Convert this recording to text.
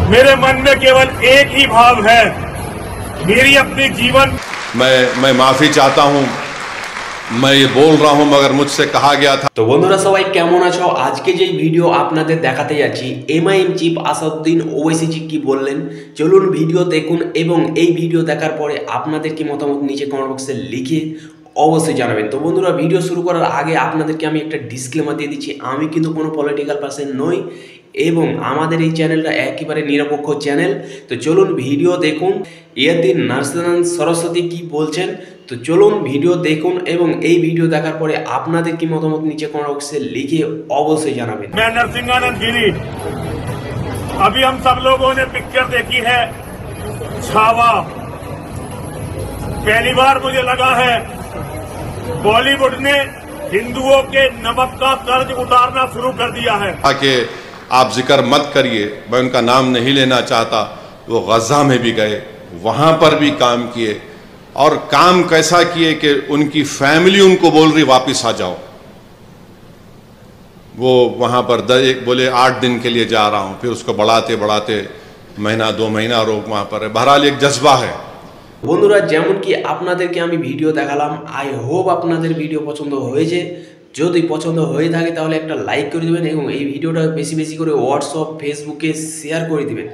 मेरे मन में केवल एक ही भाव है, मेरी अपनी जीवन। मैं माफी चाहता हूं, मैं ये बोल रहा हूं मगर मुझसे कहा गया था। तो बंधुरा सबाई केमन आछो? आज के जे भिडियो आपनादेर देखाते जाচ্ছি एमआईएम चिफ আসাদউদ্দিন ওয়াইসি জি কি বললেন চলুন ভিডিও দেখুন এবং এই ভিডিও দেখার পরে আপনাদের কি মতামত নিচে কমেন্ট বক্সে লিখে অবশ্যই জানাবেন। তো বন্ধুরা ভিডিও শুরু করার আগে আপনাদেরকে আমি একটা ডিসক্লেমার দিয়ে দিচ্ছি, আমি কিন্তু কোনো পলিটিক্যাল পার্সন নই এবং আমাদের এই চ্যানেলটা একেবারে নিরপেক্ষ চ্যানেল। তো চলুন ভিডিও দেখুন ইয়াতি নার্সিনান সরস্বতী কি বলছেন। তো চলুন ভিডিও দেখুন এবং এই ভিডিও দেখার পরে আপনাদের কি মতামত নিচে কমেন্ট বক্সে লিখে অবশ্যই জানাবেন। मैं नरसिंहानंद गिरी, अभी हम सब लोगों ने पिक्चर देखी है छावा। पहली बार मुझे लगा है बॉलीवुड ने हिंदुओं के नमक का कर्ज उतारना शुरू कर दिया है। कि आप जिक्र मत करिए, मैं उनका नाम नहीं लेना चाहता। वो गजा में भी गए, वहां पर भी काम किए और काम कैसा किए कि उनकी फैमिली उनको बोल रही वापस आ जाओ। वो वहां पर बोले 8 दिन के लिए जा रहा हूं, फिर उसको बढ़ाते बढ़ाते महीना 2 महीना और वहां पर है। बहरहाल एक जज्बा है। বন্ধুরা যেমন কি আপনাদেরকে আমি ভিডিও দেখালাম, আই হোপ আপনাদের ভিডিও পছন্দ হয়েছে। যদি পছন্দ হয়ে থাকে তাহলে একটা লাইক করে দিবেন এবং এই ভিডিওটা বেশি বেশি করে হোয়াটসঅ্যাপ ফেসবুকে শেয়ার করে দিবেন।